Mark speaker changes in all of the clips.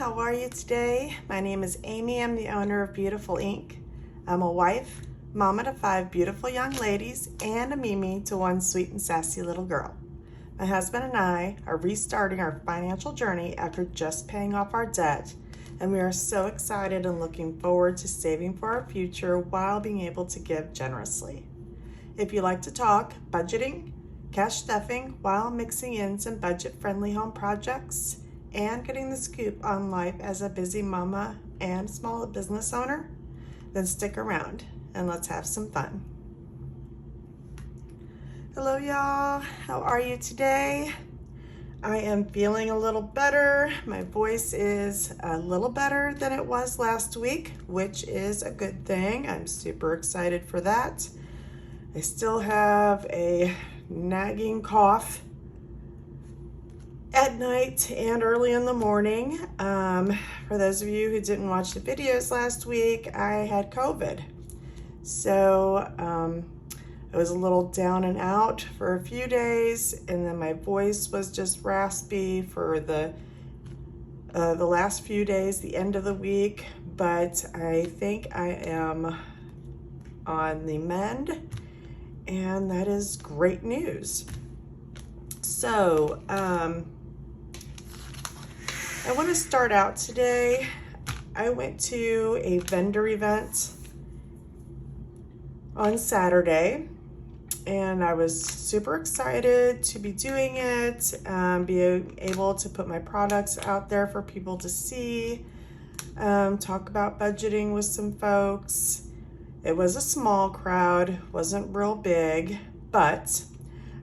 Speaker 1: how are you today? My name is Amy. I'm the owner of Beautiful Inc. I'm a wife, mama to 5 beautiful young ladies, and a Mimi to 1 sweet and sassy little girl. My husband and I are restarting our financial journey after just paying off our debt, and we are so excited and looking forward to saving for our future while being able to give generously. If you like to talk budgeting, cash stuffing while mixing in some budget-friendly home projects, and getting the scoop on life as a busy mama and small business owner, then stick around and let's have some fun. Hello y'all, how are you today? I am feeling a little better. My voice is a little better than it was last week, which is a good thing. I'm super excited for that. I still have a nagging cough at night and early in the morning. For those of you who didn't watch the videos last week, I had COVID. So I was a little down and out for a few days, and then my voice was just raspy for the last few days, the end of the week, but I think I am on the mend, and that is great news. So, I want to start out today. I went to a vendor event on Saturday, and I was super excited to be doing it, be able to put my products out there for people to see, talk about budgeting with some folks. It was a small crowd, wasn't real big, but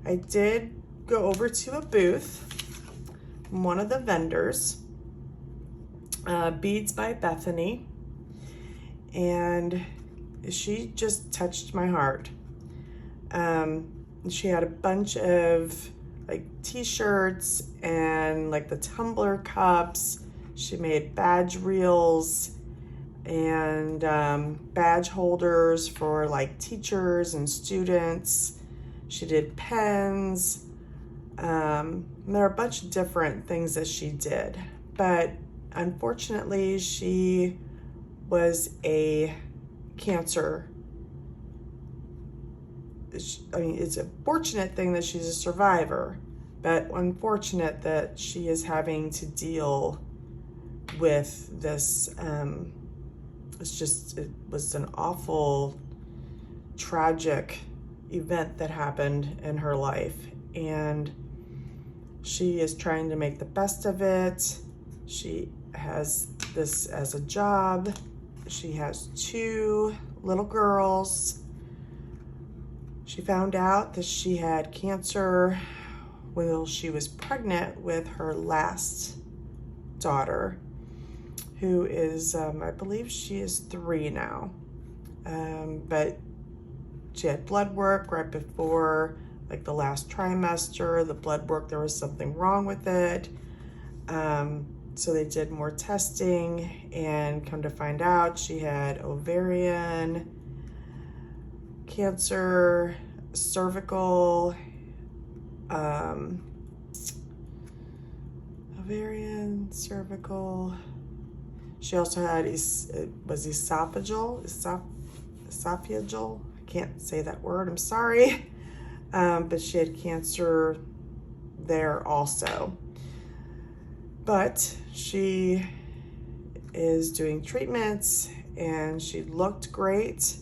Speaker 1: I did go over to a booth from one of the vendors, Beads by Bethany, and she just touched my heart. She had a bunch of like t-shirts and like the tumbler cups. She made badge reels and badge holders for like teachers and students. She did pens. There are a bunch of different things that she did, but unfortunately she was a cancer. I mean, it's a fortunate thing that she's a survivor, but unfortunate that she is having to deal with this. It was an awful, tragic event that happened in her life, and she is trying to make the best of it. She has this as a job. She has 2 little girls. She found out that she had cancer while she was pregnant with her last daughter, who is, I believe she is 3 now. But she had blood work right before, like the last trimester. The blood work, there was something wrong with it. So they did more testing, and come to find out she had ovarian cancer, cervical, ovarian, cervical. She also had, esophageal. I can't say that word, I'm sorry. But she had cancer there also. But she is doing treatments, and she looked great.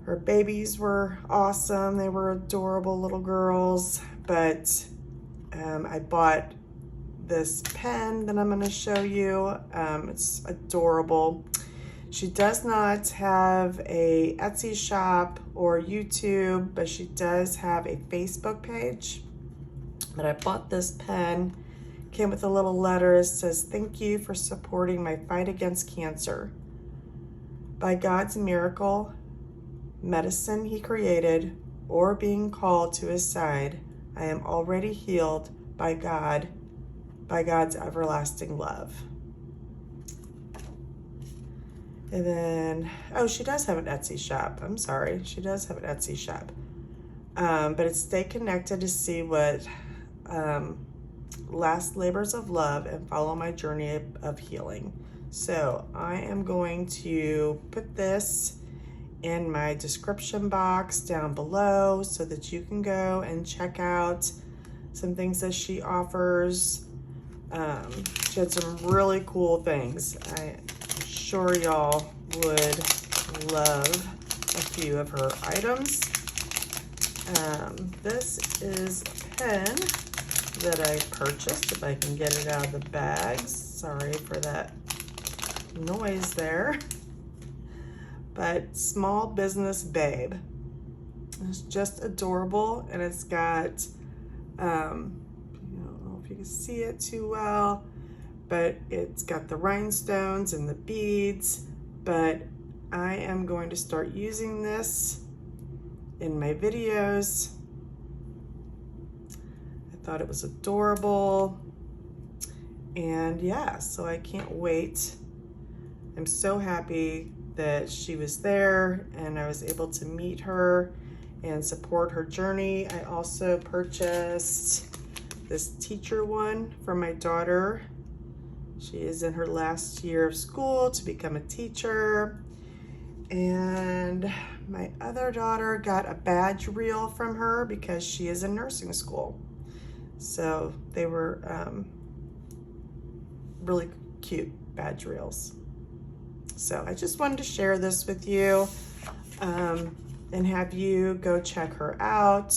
Speaker 1: Her babies were awesome. They were adorable little girls. But I bought this pen that I'm going to show you. It's adorable. She does not have a Etsy shop or YouTube, but she does have a Facebook page. But I bought this pen. Came with a little letter. It says, "Thank you for supporting my fight against cancer. By God's miracle, medicine he created, or being called to his side, I am already healed by God's everlasting love." And then, oh, she does have an Etsy shop. I'm sorry, she does have an Etsy shop. But it's Stay Connected to see what last labors of love and follow my journey of healing. So I am going to put this in my description box down below so that you can go and check out some things that she offers. She had some really cool things. I'm sure y'all would love a few of her items. This is a pen that I purchased, if I can get it out of the bags. Sorry for that noise there. But Small Business Babe. It's just adorable, and it's got, I don't know if you can see it too well, but it's got the rhinestones and the beads. But I am going to start using this in my videos. I thought it was adorable, and yeah, so I can't wait. I'm so happy that she was there and I was able to meet her and support her journey. I also purchased this teacher one for my daughter. She is in her last year of school to become a teacher. And my other daughter got a badge reel from her because she is in nursing school. So they were really cute badge reels. So I just wanted to share this with you and have you go check her out.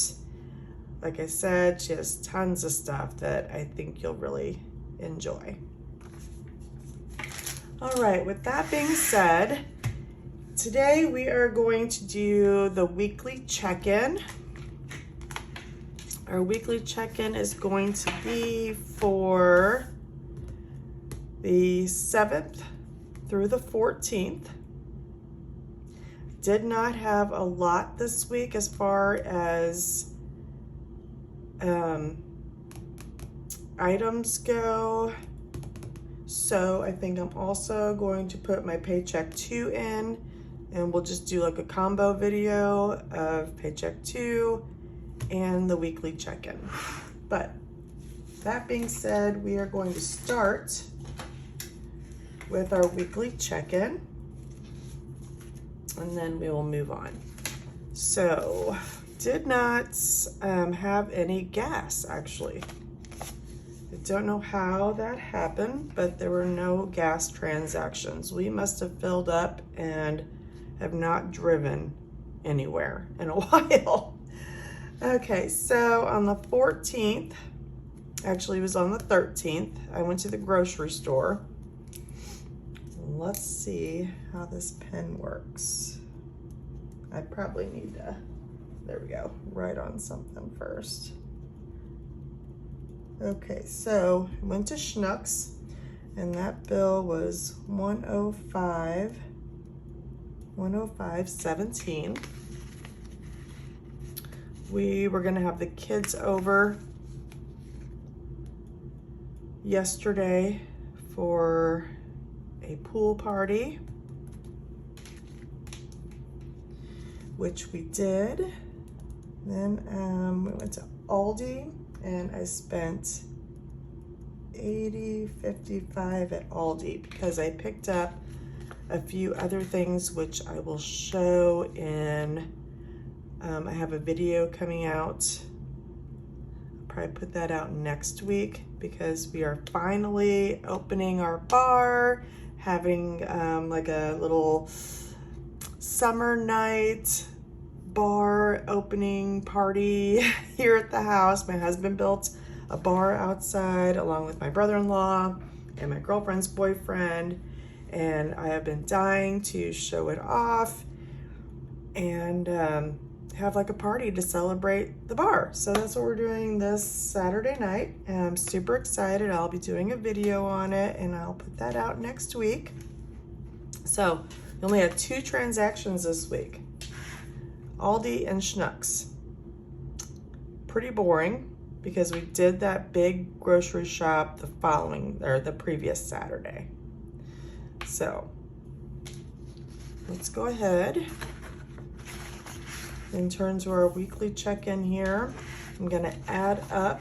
Speaker 1: Like I said, she has tons of stuff that I think you'll really enjoy. All right, with that being said, today we are going to do the weekly check-in. Our weekly check-in is going to be for the 7th through the 14th. Did not have a lot this week as far as items go. So I think I'm also going to put my paycheck 2 in, and we'll just do like a combo video of paycheck 2 and the weekly check-in. But that being said, we are going to start with our weekly check-in, and then we will move on. So, did not have any gas, actually. I don't know how that happened, but there were no gas transactions. We must have filled up and have not driven anywhere in a while. Okay, so on the 14th, actually it was on the 13th, I went to the grocery store. Let's see how this pen works. I probably need to, there we go, write on something first. Okay, so I went to Schnucks, and that bill was $105.17. We were gonna have the kids over yesterday for a pool party, which we did. Then we went to Aldi, and I spent $80.55 at Aldi because I picked up a few other things which I will show in, I have a video coming out. I'll probably put that out next week because we are finally opening our bar, having like a little summer night bar opening party here at the house. My husband built a bar outside along with my brother-in-law and my girlfriend's boyfriend, and I have been dying to show it off and have like a party to celebrate the bar. So that's what we're doing this Saturday night, and I'm super excited. I'll be doing a video on it, and I'll put that out next week. So we only had 2 transactions this week, Aldi and Schnucks. Pretty boring because we did that big grocery shop the previous Saturday. So let's go ahead and turn to our weekly check-in here. I'm gonna add up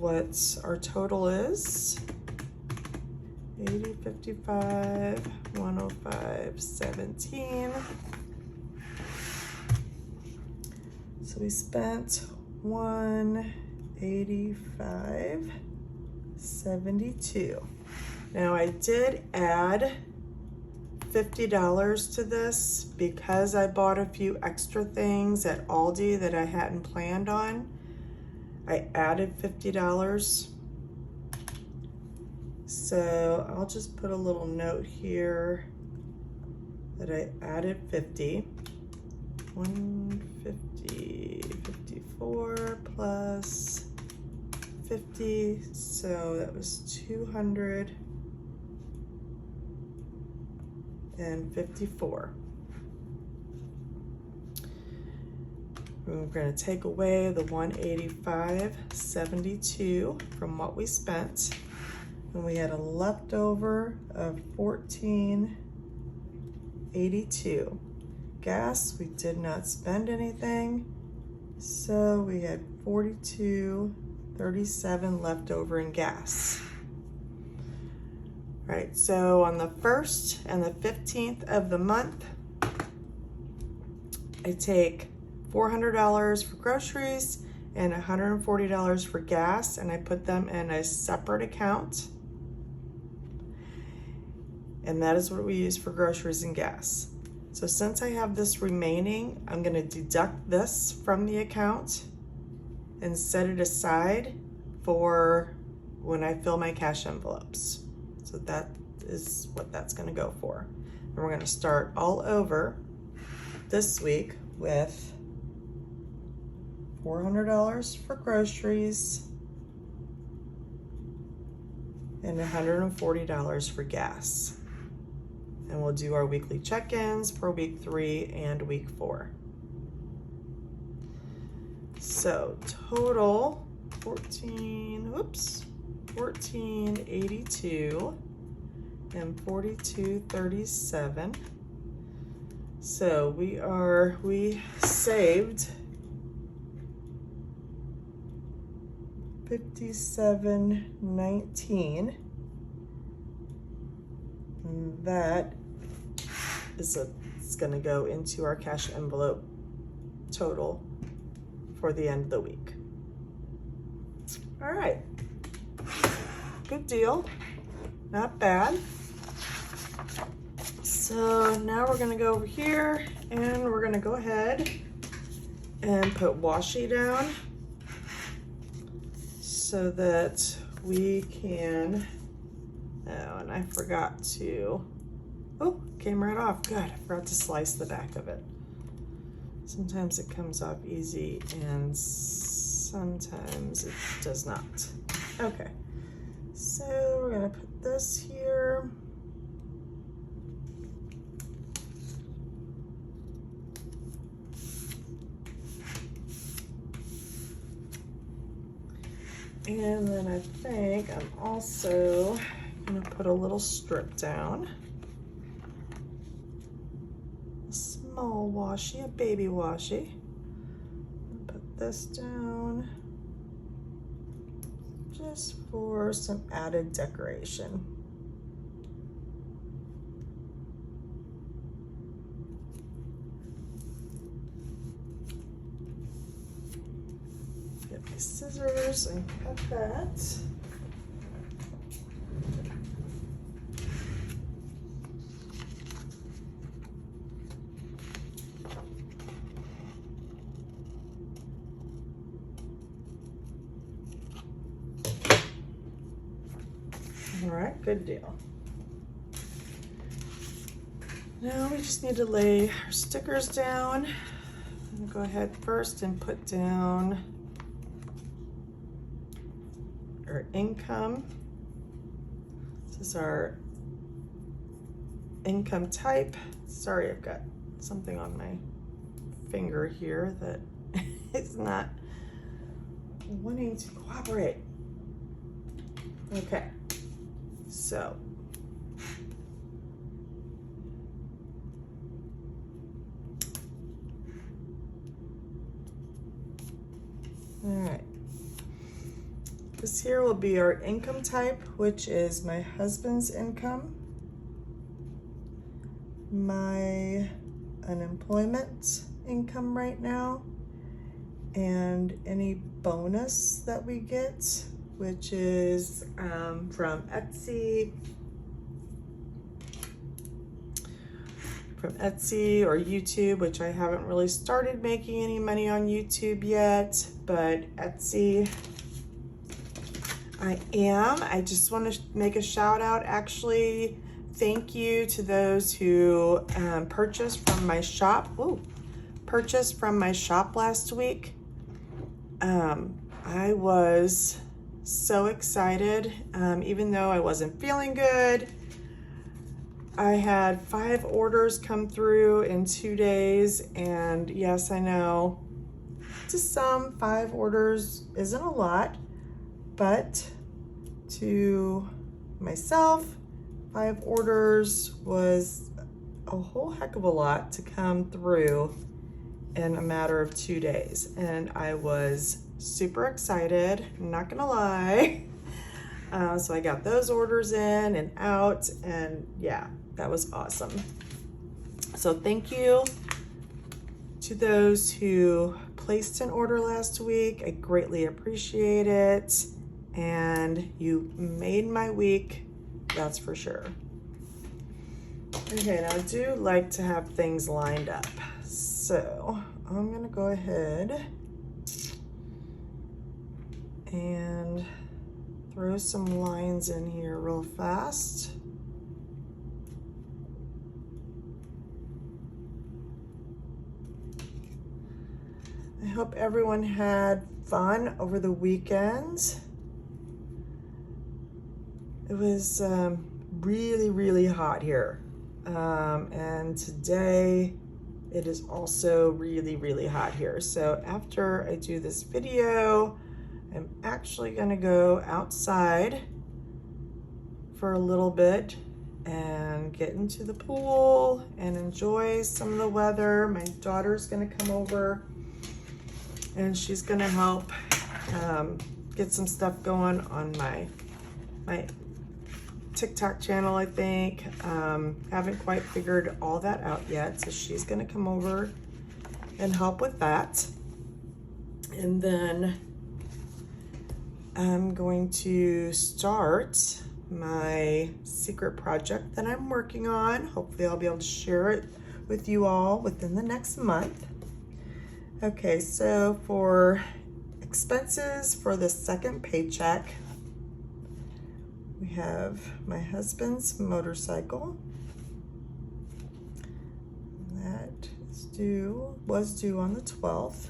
Speaker 1: what our total is. 80, 55, 105, 17. So we spent 185, 72. Now I did add $50 to this because I bought a few extra things at Aldi that I hadn't planned on. I added $50. So I'll just put a little note here that I added 50. 150, 54 plus 50, so that was 254. We're going to take away the 185.72 from what we spent, and we had a leftover of 14.82. Gas, we did not spend anything, so we had 42.37 left over in gas. All right, so on the 1st and the 15th of the month, I take $400 for groceries and $140 for gas, and I put them in a separate account. And that is what we use for groceries and gas. So since I have this remaining, I'm going to deduct this from the account and set it aside for when I fill my cash envelopes. So that is what that's going to go for. And we're going to start all over this week with $400 for groceries and $140 for gas. And we'll do our weekly check-ins for week 3 and week 4. So total 1482 and 42.37. So we saved $57.19. And that is it's going to go into our cash envelope total for the end of the week. All right, good deal, not bad. So now we're going to go over here and we're going to go ahead and put washi down so that we can, oh, and I forgot to, oh, came right off, good, I forgot to slice the back of it. Sometimes it comes off easy and sometimes it does not. Okay, so we're gonna put this here. And then I think I'm also gonna put a little strip down. A small washi, a baby washi. Put this down just for some added decoration. Get my scissors and cut that. All right, good deal. Now we just need to lay our stickers down. I'm gonna go ahead first and put down our income. This is our income type. Sorry, I've got something on my finger here that is not wanting to cooperate. Okay, so all right, This here will be our income type, which is my husband's income, my unemployment income right now, and any bonus that we get, which is from Etsy, or YouTube, which I haven't really started making any money on YouTube yet, but Etsy I am. I just want to make a shout out, actually. Thank you to those who purchased from my shop. Purchased from my shop last week. I was so excited, even though I wasn't feeling good. I had 5 orders come through in 2 days, and yes, I know to some 5 orders isn't a lot, but to myself, 5 orders was a whole heck of a lot to come through in a matter of 2 days, and I was super excited, I'm not gonna lie. So I got those orders in and out, and yeah, that was awesome. So thank you to those who placed an order last week. I greatly appreciate it, and you made my week, that's for sure. Okay, now I do like to have things lined up, so I'm gonna go ahead and throw some lines in here real fast. I hope everyone had fun over the weekend. It was really, really hot here. And today it is also really, really hot here. So after I do this video, I'm actually gonna go outside for a little bit and get into the pool and enjoy some of the weather. My daughter's gonna come over and she's gonna help get some stuff going on my TikTok channel, I think. Haven't quite figured all that out yet, so she's gonna come over and help with that. And then I'm going to start my secret project that I'm working on. Hopefully I'll be able to share it with you all within the next month. Okay, so for expenses for the second paycheck, we have my husband's motorcycle. That was due on the 12th.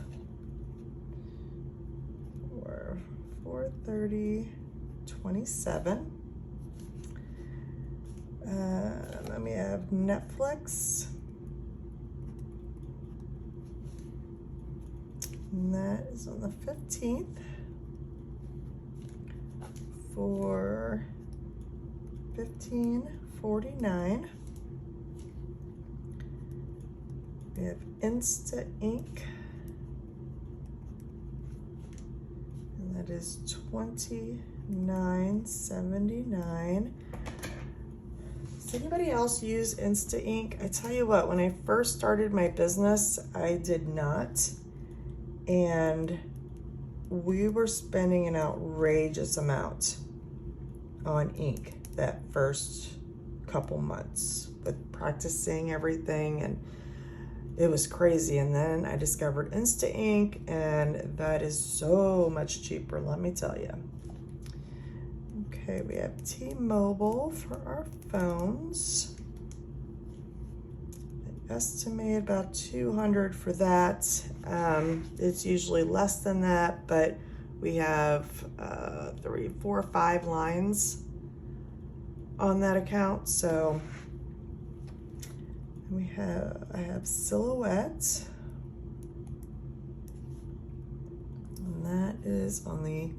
Speaker 1: For $430.27. Then we have Netflix. And that is on the 15th for $15.49. We have Insta Ink, and that is $29.79. Does anybody else use Insta Ink? I tell you what, when I first started my business, I did not. And we were spending an outrageous amount on ink that first couple months with practicing everything, and it was crazy. And then I discovered Insta Ink, and that is so much cheaper, let me tell you. Okay, we have T-Mobile for our phones. Estimate about $200 for that. It's usually less than that, but we have 3, 4, 5 lines on that account. So I have Silhouette, and that is on the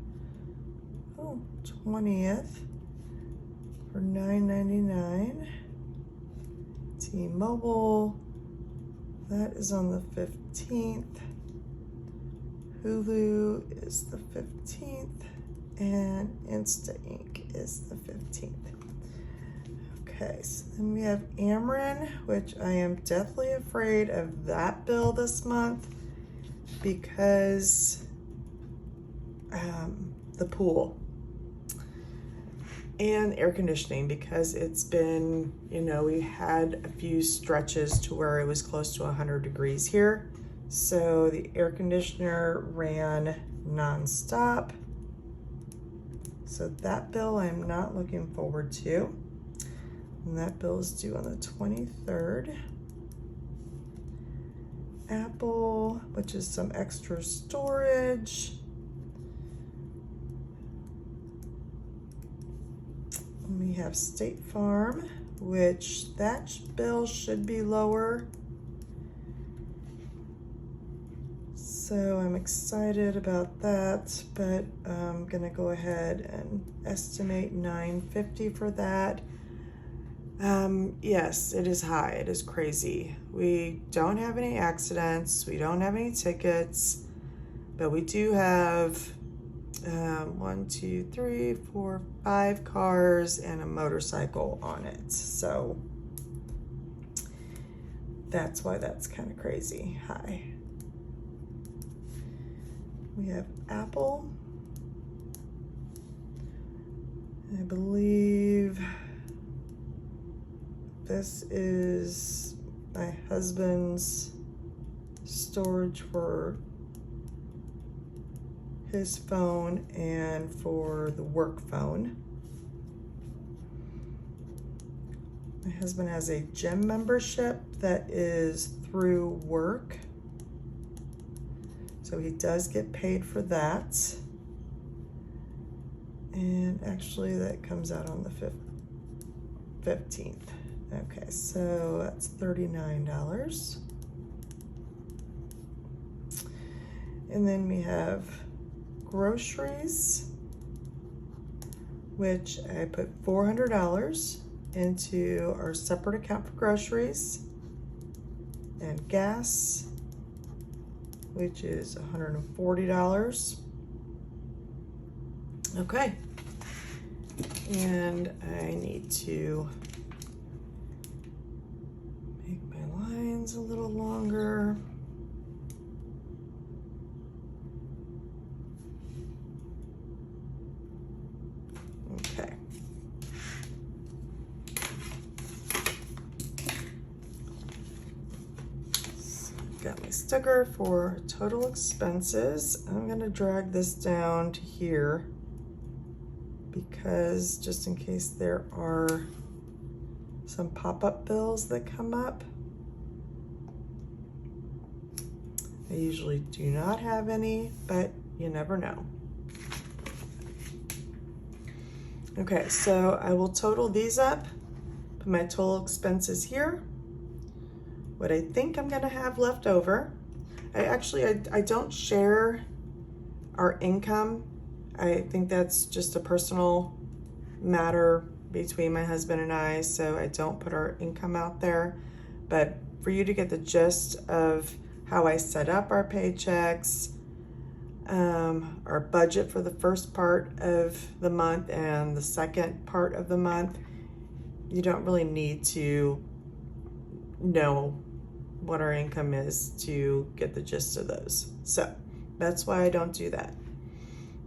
Speaker 1: 20th for $9.99. T-Mobile, that is on the 15th. Hulu is the 15th, and Insta Ink is the 15th. Okay, so then we have Ameren, which I am deathly afraid of that bill this month because the pool and air conditioning, because it's been, you know, we had a few stretches to where it was close to 100 degrees here. So the air conditioner ran nonstop. So that bill I'm not looking forward to. And that bill is due on the 23rd. Apple, which is some extra storage. And we have State Farm, which that bill should be lower. So I'm excited about that, but I'm gonna go ahead and estimate $9.50 for that. Yes, it is high, it is crazy. We don't have any accidents, we don't have any tickets, but we do have 1, 2, 3, 4, 5 cars and a motorcycle on it. So that's why that's kind of crazy high. We have Apple. I believe this is my husband's storage for his phone and for the work phone. My husband has a gym membership that is through work. So he does get paid for that. And actually that comes out on the 15th. Okay, so that's $39. And then we have groceries, which I put $400 into our separate account for groceries, and gas, which is $140. Okay, and I need to make my lines a little longer. Okay. Got my sticker for total expenses. I'm gonna drag this down to here because just in case there are some pop-up bills that come up. I usually do not have any, but you never know. Okay, so I will total these up, put my total expenses here, what I think I'm gonna have left over. I don't share our income. I think that's just a personal matter between my husband and I, so I don't put our income out there. But for you to get the gist of how I set up our paychecks, our budget for the first part of the month and the second part of the month, you don't really need to know what our income is to get the gist of those. So that's why I don't do that.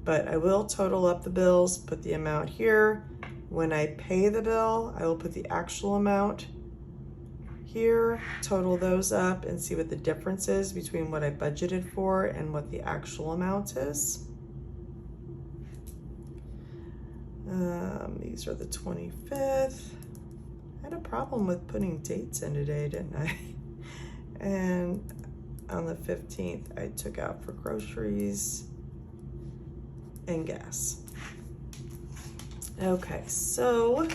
Speaker 1: But I will total up the bills, put the amount here. When I pay the bill, I will put the actual amount here, total those up and see what the difference is between what I budgeted for and what the actual amount is. These are the 25th. I had a problem with putting dates in today, didn't I? And on the 15th, I took out for groceries and gas. Okay, so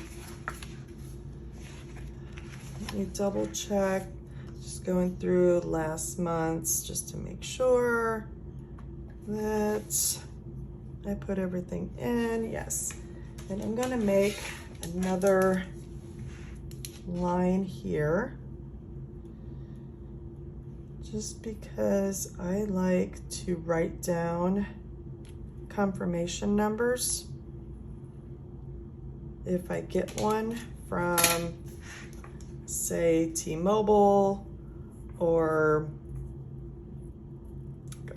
Speaker 1: let me double check. Just going through last month's just to make sure that I put everything in. Yes. And I'm gonna make another line here just because I like to write down confirmation numbers if I get one from, say, T-Mobile or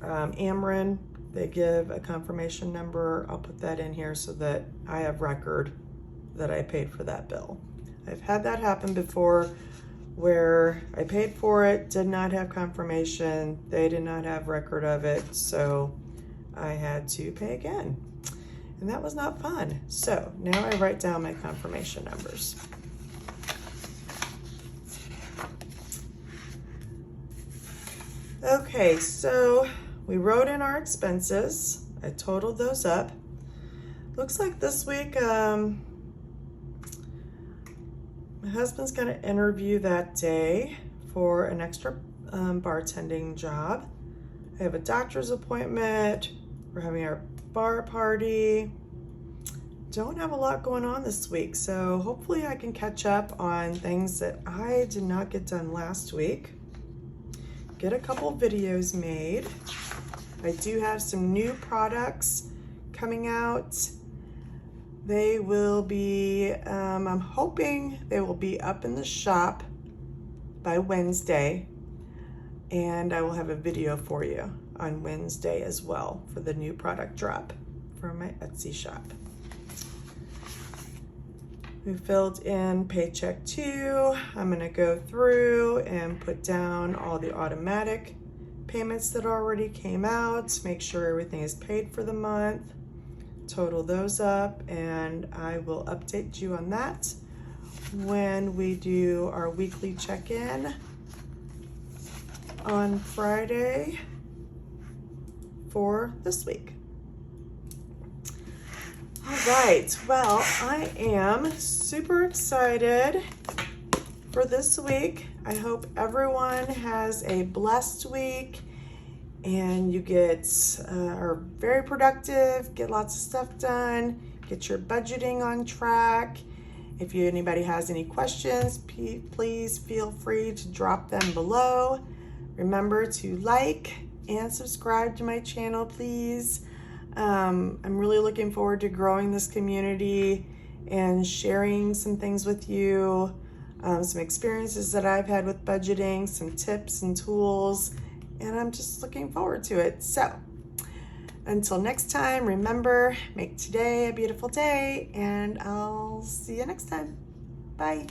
Speaker 1: Ameren. They give a confirmation number. I'll put that in here so that I have record that I paid for that bill. I've had that happen before where I paid for it, did not have confirmation, they did not have record of it, so I had to pay again. And that was not fun. So now I write down my confirmation numbers. Okay, so we wrote in our expenses. I totaled those up. Looks like this week, my husband's gonna interview that day for an extra bartending job. I have a doctor's appointment. We're having our bar party. Don't have a lot going on this week, so hopefully I can catch up on things that I did not get done last week. Get a couple videos made. I do have some new products coming out. They will be, I'm hoping they will be up in the shop by Wednesday, and I will have a video for you on Wednesday as well for the new product drop for my Etsy shop. We filled in paycheck 2. I'm gonna go through and put down all the automatic payments that already came out, make sure everything is paid for the month, total those up, and I will update you on that when we do our weekly check-in on Friday for this week. All right, well, I am super excited for this week. I hope everyone has a blessed week and you are very productive, get lots of stuff done, get your budgeting on track. If anybody has any questions, please feel free to drop them below. Remember to like and subscribe to my channel, please. I'm really looking forward to growing this community and sharing some things with you, some experiences that I've had with budgeting, some tips and tools, and I'm just looking forward to it. So until next time, remember, make today a beautiful day, and I'll see you next time. Bye.